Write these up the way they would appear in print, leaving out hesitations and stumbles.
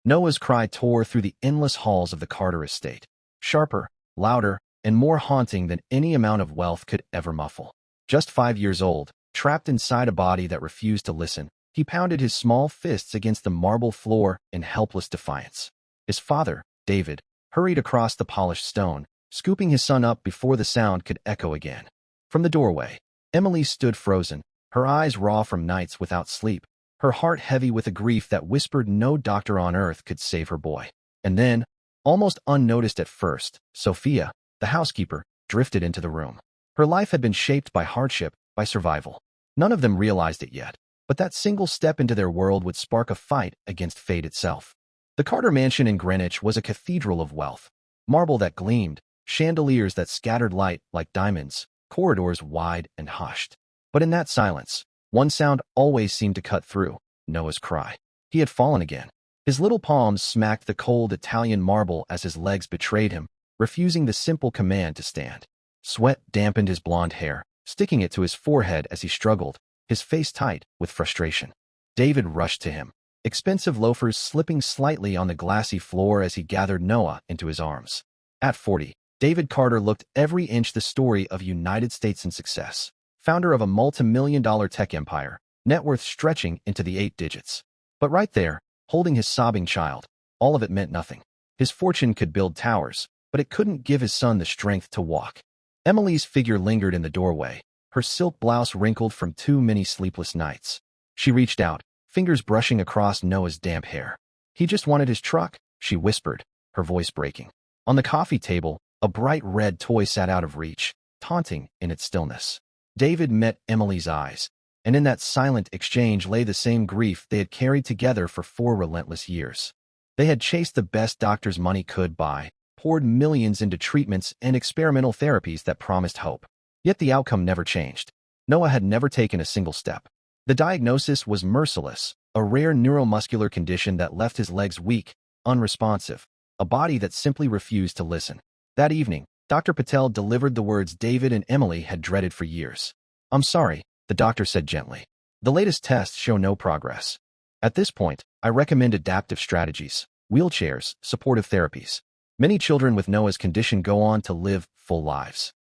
Noah's cry tore through the endless halls of the Carter estate, sharper, louder, and more haunting than any amount of wealth could ever muffle. Just 5 years old, trapped inside a body that refused to listen, he pounded his small fists against the marble floor in helpless defiance. His father, David, hurried across the polished stone, scooping his son up before the sound could echo again. From the doorway, Emily stood frozen, her eyes raw from nights without sleep, her heart heavy with a grief that whispered no doctor on earth could save her boy. And then, almost unnoticed at first, Sophia, the housekeeper, drifted into the room. Her life had been shaped by hardship, by survival. None of them realized it yet, but that single step into their world would spark a fight against fate itself. The Carter mansion in Greenwich was a cathedral of wealth. Marble that gleamed, chandeliers that scattered light like diamonds, corridors wide and hushed. But in that silence, one sound always seemed to cut through: Noah's cry. He had fallen again. His little palms smacked the cold Italian marble as his legs betrayed him, refusing the simple command to stand. Sweat dampened his blonde hair, sticking it to his forehead as he struggled, his face tight with frustration. David rushed to him, expensive loafers slipping slightly on the glassy floor as he gathered Noah into his arms. At 40, David Carter looked every inch the story of United States in success. Founder of a multi-million-dollar tech empire, net worth stretching into the 8 digits. But right there, holding his sobbing child, all of it meant nothing. His fortune could build towers, but it couldn't give his son the strength to walk. Emily's figure lingered in the doorway, her silk blouse wrinkled from too many sleepless nights. She reached out, fingers brushing across Noah's damp hair. "He just wanted his truck," she whispered, her voice breaking. On the coffee table, a bright red toy sat out of reach, taunting in its stillness. David met Emily's eyes, and in that silent exchange lay the same grief they had carried together for 4 relentless years. They had chased the best doctors money could buy, poured millions into treatments and experimental therapies that promised hope. Yet the outcome never changed. Noah had never taken a single step. The diagnosis was merciless, a rare neuromuscular condition that left his legs weak, unresponsive, a body that simply refused to listen. That evening, Dr. Patel delivered the words David and Emily had dreaded for years. "I'm sorry," the doctor said gently. "The latest tests show no progress. At this point, I recommend adaptive strategies, wheelchairs, supportive therapies. Many children with Noah's condition go on to live full lives."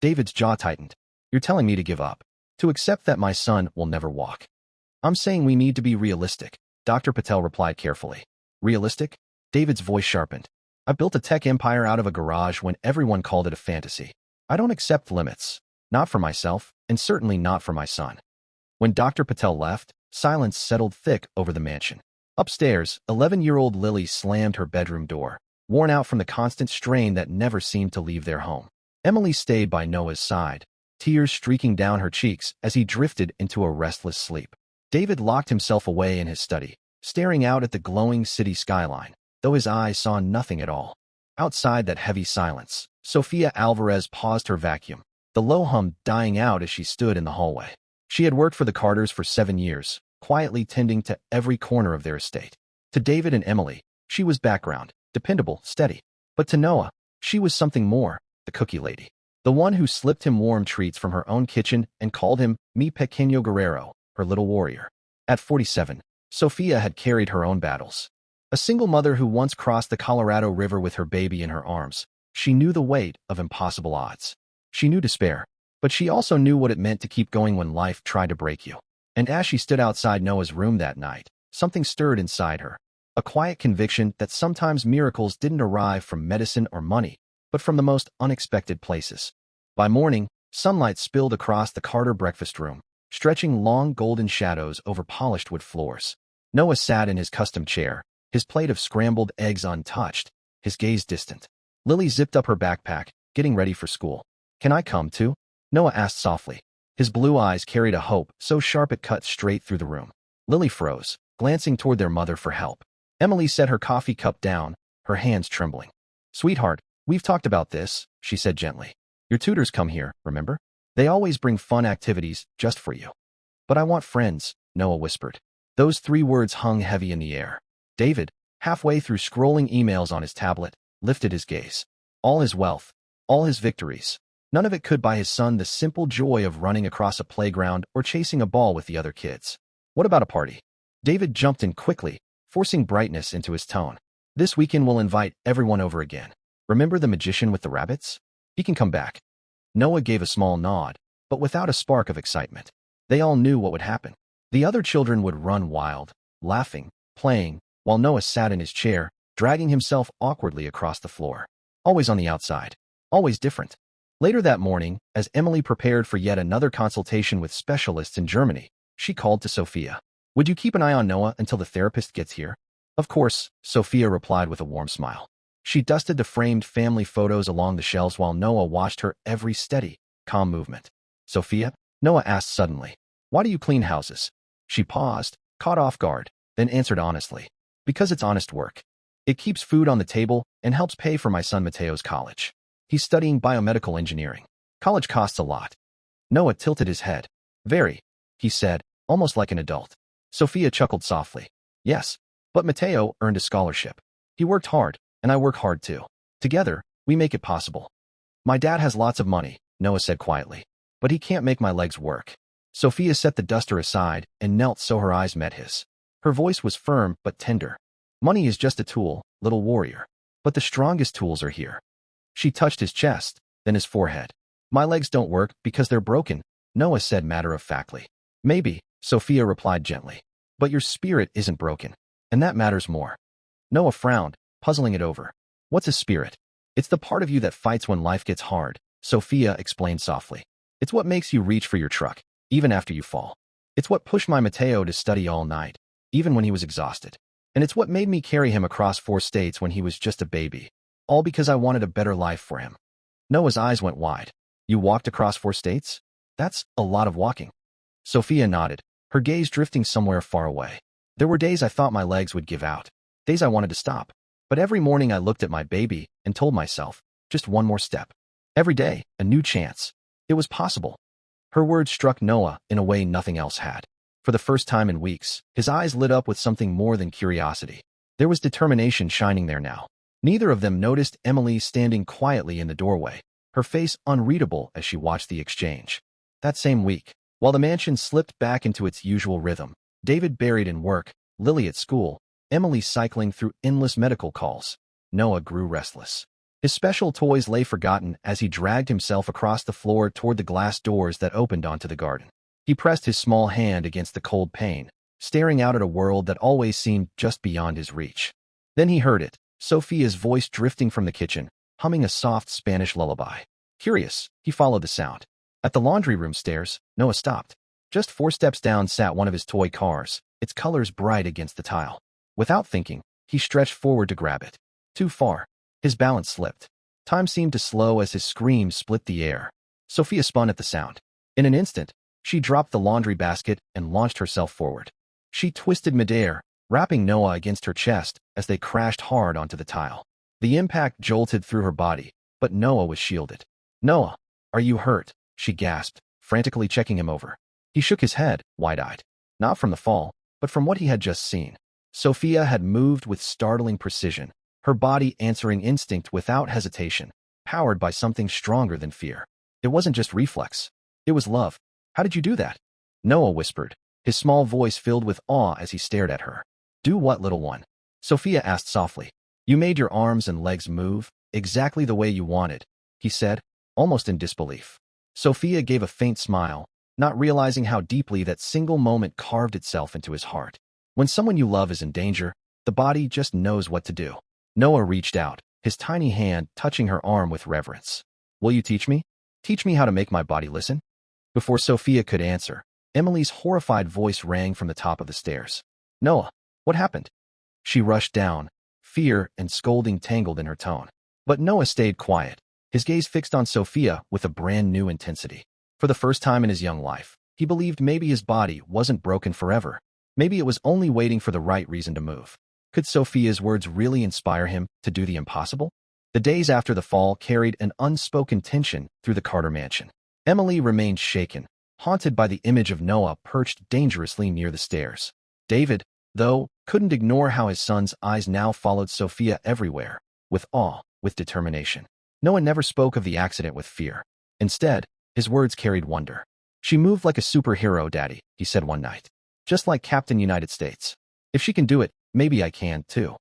David's jaw tightened. "You're telling me to give up, to accept that my son will never walk?" "I'm saying we need to be realistic," Dr. Patel replied carefully. "Realistic?" David's voice sharpened. "I built a tech empire out of a garage when everyone called it a fantasy. I don't accept limits, not for myself, and certainly not for my son." When Dr. Patel left, silence settled thick over the mansion. Upstairs, 11-year-old Lily slammed her bedroom door, worn out from the constant strain that never seemed to leave their home. Emily stayed by Noah's side, tears streaking down her cheeks as he drifted into a restless sleep. David locked himself away in his study, staring out at the glowing city skyline, though his eyes saw nothing at all. Outside that heavy silence, Sophia Alvarez paused her vacuum, the low hum dying out as she stood in the hallway. She had worked for the Carters for 7 years, quietly tending to every corner of their estate. To David and Emily, she was background, dependable, steady. But to Noah, she was something more, the cookie lady. The one who slipped him warm treats from her own kitchen and called him Mi Pequeño Guerrero, her little warrior. At 47, Sophia had carried her own battles. A single mother who once crossed the Colorado River with her baby in her arms, she knew the weight of impossible odds. She knew despair, but she also knew what it meant to keep going when life tried to break you. And as she stood outside Noah's room that night, something stirred inside her, a quiet conviction that sometimes miracles didn't arrive from medicine or money, but from the most unexpected places. By morning, sunlight spilled across the Carter breakfast room, stretching long golden shadows over polished wood floors. Noah sat in his custom chair, his plate of scrambled eggs untouched, his gaze distant. Lily zipped up her backpack, getting ready for school. "Can I come too?" Noah asked softly. His blue eyes carried a hope so sharp it cut straight through the room. Lily froze, glancing toward their mother for help. Emily set her coffee cup down, her hands trembling. "Sweetheart, we've talked about this," she said gently. "Your tutors come here, remember? They always bring fun activities just for you." "But I want friends," Noah whispered. Those 3 words hung heavy in the air. David, halfway through scrolling emails on his tablet, lifted his gaze. All his wealth, all his victories, none of it could buy his son the simple joy of running across a playground or chasing a ball with the other kids. "What about a party?" David jumped in quickly, forcing brightness into his tone. This weekend we'll invite everyone over again. Remember the magician with the rabbits? He can come back. Noah gave a small nod, but without a spark of excitement. They all knew what would happen. The other children would run wild, laughing, playing, while Noah sat in his chair, dragging himself awkwardly across the floor. Always on the outside. Always different. Later that morning, as Emily prepared for yet another consultation with specialists in Germany, she called to Sophia. Would you keep an eye on Noah until the therapist gets here? Of course, Sophia replied with a warm smile. She dusted the framed family photos along the shelves while Noah watched her every steady, calm movement. Sophia? Noah asked suddenly. Why do you clean houses? She paused, caught off guard, then answered honestly. Because it's honest work. It keeps food on the table and helps pay for my son Mateo's college. He's studying biomedical engineering. College costs a lot. Noah tilted his head. Very, he said, almost like an adult. Sophia chuckled softly. Yes, but Mateo earned a scholarship. He worked hard, and I work hard too. Together, we make it possible. My dad has lots of money, Noah said quietly, but he can't make my legs work. Sophia set the duster aside and knelt so her eyes met his. Her voice was firm but tender. Money is just a tool, little warrior. But the strongest tools are here. She touched his chest, then his forehead. My legs don't work because they're broken, Noah said matter-of-factly. Maybe, Sophia replied gently. But your spirit isn't broken, and that matters more. Noah frowned, puzzling it over. What's a spirit? It's the part of you that fights when life gets hard, Sophia explained softly. It's what makes you reach for your truck, even after you fall. It's what pushed my Mateo to study all night, even when he was exhausted. And it's what made me carry him across 4 states when he was just a baby. All because I wanted a better life for him. Noah's eyes went wide. You walked across 4 states? That's a lot of walking. Sophia nodded, her gaze drifting somewhere far away. There were days I thought my legs would give out. Days I wanted to stop. But every morning I looked at my baby and told myself, just one more step. Every day, a new chance. It was possible. Her words struck Noah in a way nothing else had. For the first time in weeks, his eyes lit up with something more than curiosity. There was determination shining there now. Neither of them noticed Emily standing quietly in the doorway, her face unreadable as she watched the exchange. That same week, while the mansion slipped back into its usual rhythm, David buried in work, Lily at school, Emily cycling through endless medical calls, Noah grew restless. His special toys lay forgotten as he dragged himself across the floor toward the glass doors that opened onto the garden. He pressed his small hand against the cold pane, staring out at a world that always seemed just beyond his reach. Then he heard it, Sophia's voice drifting from the kitchen, humming a soft Spanish lullaby. Curious, he followed the sound. At the laundry room stairs, Noah stopped. Just 4 steps down sat one of his toy cars, its colors bright against the tile. Without thinking, he stretched forward to grab it. Too far. His balance slipped. Time seemed to slow as his scream split the air. Sophia spun at the sound. In an instant, she dropped the laundry basket and launched herself forward. She twisted midair, wrapping Noah against her chest as they crashed hard onto the tile. The impact jolted through her body, but Noah was shielded. Noah, are you hurt? She gasped, frantically checking him over. He shook his head, wide-eyed. Not from the fall, but from what he had just seen. Sophia had moved with startling precision, her body answering instinct without hesitation, powered by something stronger than fear. It wasn't just reflex. It was love. How did you do that? Noah whispered, his small voice filled with awe as he stared at her. Do what, little one? Sophia asked softly. You made your arms and legs move, exactly the way you wanted, he said, almost in disbelief. Sophia gave a faint smile, not realizing how deeply that single moment carved itself into his heart. When someone you love is in danger, the body just knows what to do. Noah reached out, his tiny hand touching her arm with reverence. Will you teach me? Teach me how to make my body listen? Before Sophia could answer, Emily's horrified voice rang from the top of the stairs. Noah, what happened? She rushed down, fear and scolding tangled in her tone. But Noah stayed quiet, his gaze fixed on Sophia with a brand new intensity. For the first time in his young life, he believed maybe his body wasn't broken forever. Maybe it was only waiting for the right reason to move. Could Sophia's words really inspire him to do the impossible? The days after the fall carried an unspoken tension through the Carter mansion. Emily remained shaken, haunted by the image of Noah perched dangerously near the stairs. David, though, couldn't ignore how his son's eyes now followed Sophia everywhere, with awe, with determination. Noah never spoke of the accident with fear. Instead, his words carried wonder. She moved like a superhero, Daddy, he said one night. Just like Captain United States. If she can do it, maybe I can too.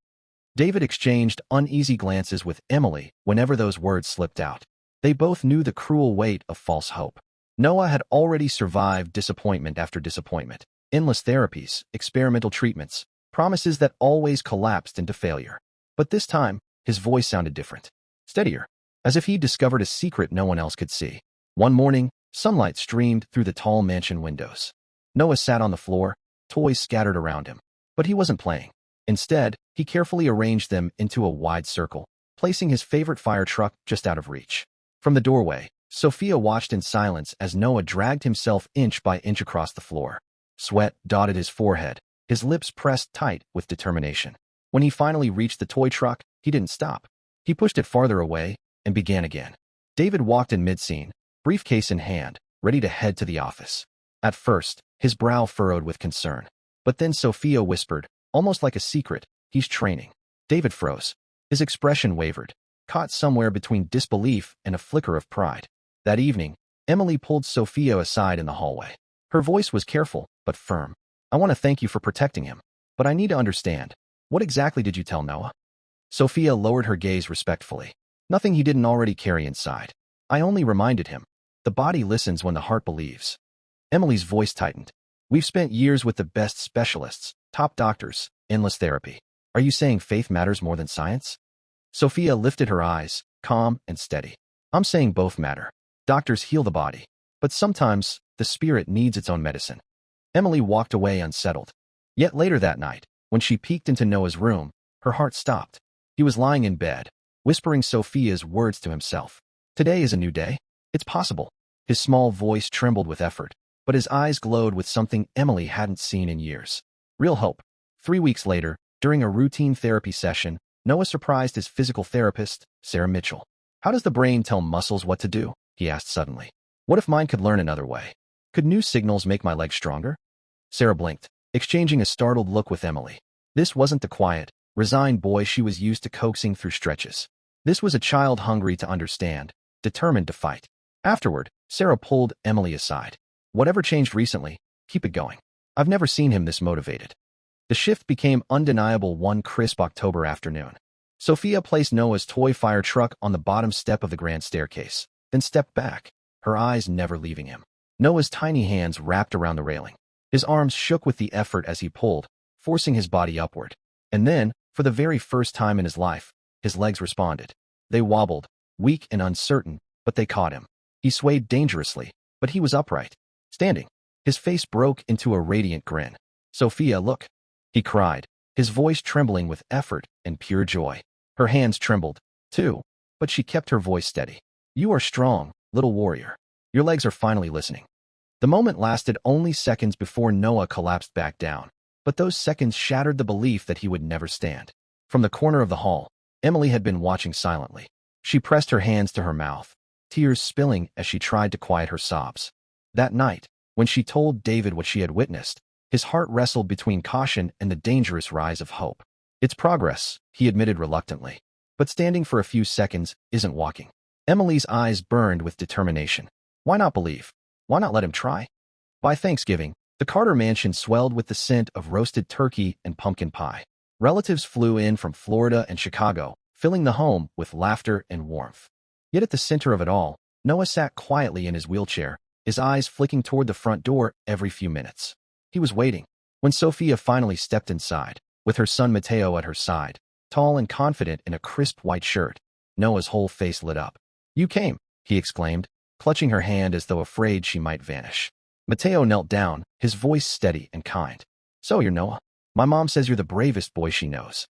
David exchanged uneasy glances with Emily whenever those words slipped out. They both knew the cruel weight of false hope. Noah had already survived disappointment after disappointment, endless therapies, experimental treatments, promises that always collapsed into failure. But this time, his voice sounded different, steadier, as if he'd discovered a secret no one else could see. One morning, sunlight streamed through the tall mansion windows. Noah sat on the floor, toys scattered around him. But he wasn't playing. Instead, he carefully arranged them into a wide circle, placing his favorite fire truck just out of reach. From the doorway, Sophia watched in silence as Noah dragged himself inch by inch across the floor. Sweat dotted his forehead, his lips pressed tight with determination. When he finally reached the toy truck, he didn't stop. He pushed it farther away and began again. David walked in mid-scene, briefcase in hand, ready to head to the office. At first, his brow furrowed with concern. But then Sophia whispered, almost like a secret, "He's training." David froze. His expression wavered, caught somewhere between disbelief and a flicker of pride. That evening, Emily pulled Sophia aside in the hallway. Her voice was careful, but firm. "I want to thank you for protecting him. But I need to understand. What exactly did you tell Noah?" Sophia lowered her gaze respectfully. "Nothing he didn't already carry inside. I only reminded him. The body listens when the heart believes." Emily's voice tightened. "We've spent years with the best specialists, top doctors, endless therapy. Are you saying faith matters more than science?" Sophia lifted her eyes, calm and steady. "I'm saying both matter. Doctors heal the body, but sometimes the spirit needs its own medicine." Emily walked away unsettled. Yet later that night, when she peeked into Noah's room, her heart stopped. He was lying in bed, whispering Sophia's words to himself. "Today is a new day. It's possible." His small voice trembled with effort, but his eyes glowed with something Emily hadn't seen in years. Real hope. 3 weeks later, during a routine therapy session, Noah surprised his physical therapist, Sarah Mitchell. "How does the brain tell muscles what to do?" he asked suddenly. "What if mine could learn another way? Could new signals make my legs stronger?" Sarah blinked, exchanging a startled look with Emily. This wasn't the quiet, resigned boy she was used to coaxing through stretches. This was a child hungry to understand, determined to fight. Afterward, Sarah pulled Emily aside. "Whatever changed recently, keep it going. I've never seen him this motivated." The shift became undeniable one crisp October afternoon. Sophia placed Noah's toy fire truck on the bottom step of the grand staircase, then stepped back, her eyes never leaving him. Noah's tiny hands wrapped around the railing. His arms shook with the effort as he pulled, forcing his body upward. And then, for the very first time in his life, his legs responded. They wobbled, weak and uncertain, but they caught him. He swayed dangerously, but he was upright, standing. His face broke into a radiant grin. "Sophia, look," he cried, his voice trembling with effort and pure joy. Her hands trembled, too, but she kept her voice steady. "You are strong, little warrior. Your legs are finally listening." The moment lasted only seconds before Noah collapsed back down, but those seconds shattered the belief that he would never stand. From the corner of the hall, Emily had been watching silently. She pressed her hands to her mouth, tears spilling as she tried to quiet her sobs. That night, when she told David what she had witnessed, his heart wrestled between caution and the dangerous rise of hope. "It's progress," he admitted reluctantly. "But standing for a few seconds isn't walking." Emily's eyes burned with determination. Why not believe? Why not let him try? By Thanksgiving, the Carter mansion swelled with the scent of roasted turkey and pumpkin pie. Relatives flew in from Florida and Chicago, filling the home with laughter and warmth. Yet at the center of it all, Noah sat quietly in his wheelchair, his eyes flicking toward the front door every few minutes. He was waiting. When Sophia finally stepped inside, with her son Mateo at her side, tall and confident in a crisp white shirt, Noah's whole face lit up. "You came," he exclaimed, clutching her hand as though afraid she might vanish. Mateo knelt down, his voice steady and kind. "So you're Noah. My mom says you're the bravest boy she knows."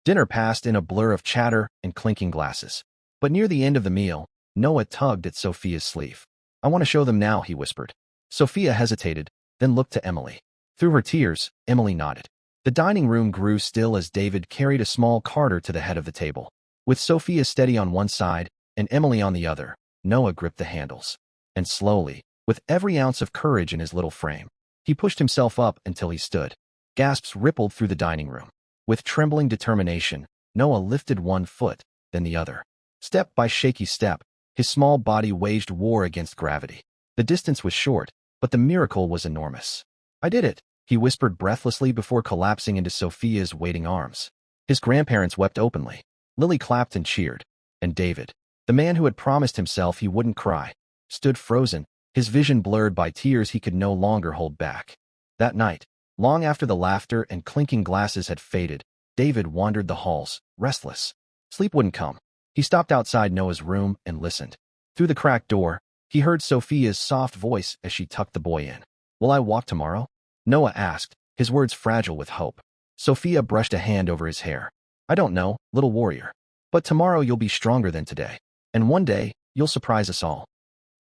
Dinner passed in a blur of chatter and clinking glasses. But near the end of the meal, Noah tugged at Sophia's sleeve. "I want to show them now," he whispered. Sophia hesitated, then looked to Emily. Through her tears, Emily nodded. The dining room grew still as David carried a small Carter to the head of the table. With Sophia steady on one side and Emily on the other, Noah gripped the handles. And slowly, with every ounce of courage in his little frame, he pushed himself up until he stood. Gasps rippled through the dining room. With trembling determination, Noah lifted one foot, then the other. Step by shaky step, his small body waged war against gravity. The distance was short, but the miracle was enormous. "I did it," he whispered breathlessly before collapsing into Sophia's waiting arms. His grandparents wept openly. Lily clapped and cheered. And David, the man who had promised himself he wouldn't cry, stood frozen, his vision blurred by tears he could no longer hold back. That night, long after the laughter and clinking glasses had faded, David wandered the halls, restless. Sleep wouldn't come. He stopped outside Noah's room and listened. Through the cracked door, he heard Sophia's soft voice as she tucked the boy in. "Will I walk tomorrow?" Noah asked, his words fragile with hope. Sophia brushed a hand over his hair. "I don't know, little warrior. But tomorrow you'll be stronger than today. And one day, you'll surprise us all."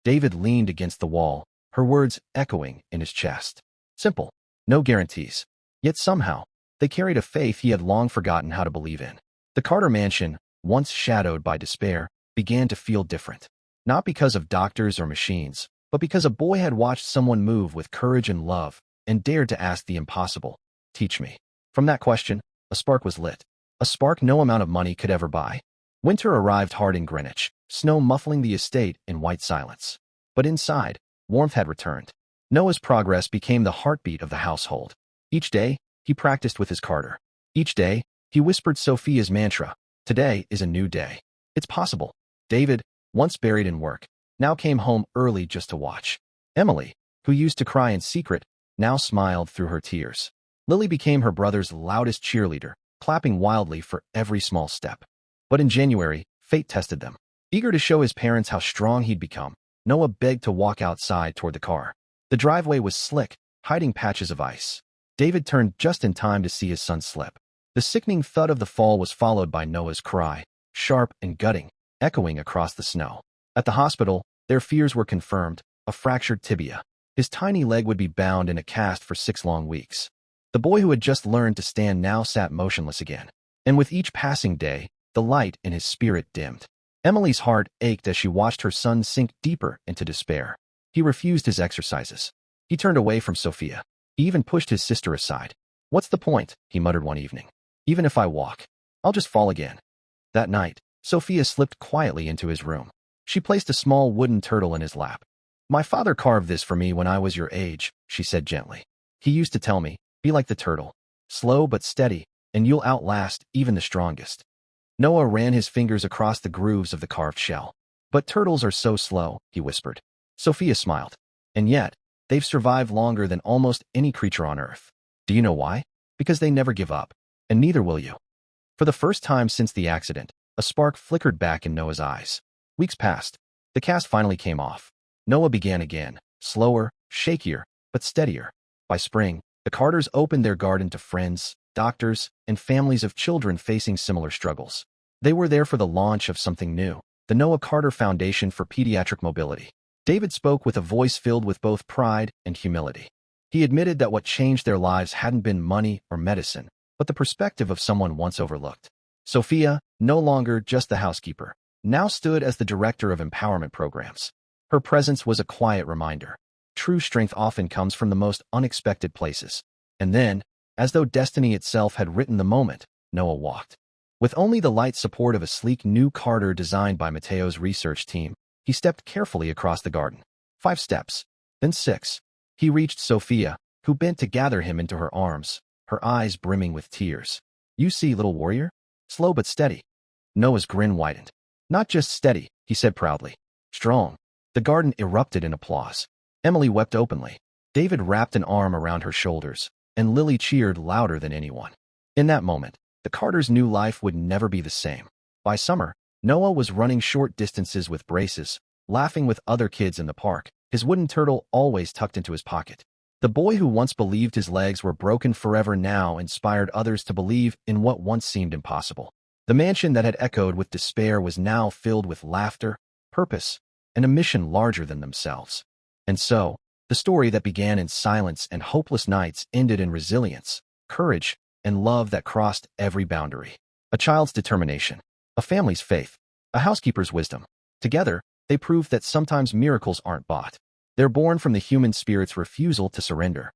David leaned against the wall, her words echoing in his chest. Simple, no guarantees. Yet somehow, they carried a faith he had long forgotten how to believe in. The Carter mansion, once shadowed by despair, began to feel different. Not because of doctors or machines, but because a boy had watched someone move with courage and love and dared to ask the impossible. "Teach me." From that question, a spark was lit. A spark no amount of money could ever buy. Winter arrived hard in Greenwich, snow muffling the estate in white silence. But inside, warmth had returned. Noah's progress became the heartbeat of the household. Each day, he practiced with his Carter. Each day, he whispered Sophia's mantra, "Today is a new day. It's possible." David, once buried in work, now came home early just to watch. Emily, who used to cry in secret, now smiled through her tears. Lily became her brother's loudest cheerleader, clapping wildly for every small step. But in January, fate tested them. Eager to show his parents how strong he'd become, Noah begged to walk outside toward the car. The driveway was slick, hiding patches of ice. David turned just in time to see his son slip. The sickening thud of the fall was followed by Noah's cry, sharp and gutting, echoing across the snow. At the hospital, their fears were confirmed, a fractured tibia. His tiny leg would be bound in a cast for 6 long weeks. The boy who had just learned to stand now sat motionless again. And with each passing day, the light in his spirit dimmed. Emily's heart ached as she watched her son sink deeper into despair. He refused his exercises. He turned away from Sophia. He even pushed his sister aside. "What's the point?" he muttered one evening. "Even if I walk, I'll just fall again." That night, Sophia slipped quietly into his room. She placed a small wooden turtle in his lap. "My father carved this for me when I was your age," she said gently. "He used to tell me, be like the turtle, slow but steady, and you'll outlast even the strongest." Noah ran his fingers across the grooves of the carved shell. "But turtles are so slow," he whispered. Sophia smiled. "And yet, they've survived longer than almost any creature on Earth. Do you know why? Because they never give up. And neither will you." For the first time since the accident, a spark flickered back in Noah's eyes. Weeks passed. The cast finally came off. Noah began again, slower, shakier, but steadier. By spring, the Carters opened their garden to friends, doctors, and families of children facing similar struggles. They were there for the launch of something new, the Noah Carter Foundation for Pediatric Mobility. David spoke with a voice filled with both pride and humility. He admitted that what changed their lives hadn't been money or medicine, but the perspective of someone once overlooked. Sophia, no longer just the housekeeper, now stood as the director of empowerment programs. Her presence was a quiet reminder. True strength often comes from the most unexpected places. And then, as though destiny itself had written the moment, Noah walked. With only the light support of a sleek new Carter designed by Mateo's research team, he stepped carefully across the garden. 5 steps, then 6. He reached Sophia, who bent to gather him into her arms, her eyes brimming with tears. "You see, little warrior? Slow but steady." Noah's grin widened. "Not just steady," he said proudly. "Strong." The garden erupted in applause. Emily wept openly. David wrapped an arm around her shoulders, and Lily cheered louder than anyone. In that moment, the Carters' new life would never be the same. By summer, Noah was running short distances with braces, laughing with other kids in the park, his wooden turtle always tucked into his pocket. The boy who once believed his legs were broken forever now inspired others to believe in what once seemed impossible. The mansion that had echoed with despair was now filled with laughter, purpose, and a mission larger than themselves. And so, the story that began in silence and hopeless nights ended in resilience, courage, and love that crossed every boundary. A child's determination, a family's faith, a housekeeper's wisdom. Together, they proved that sometimes miracles aren't bought. They're born from the human spirit's refusal to surrender.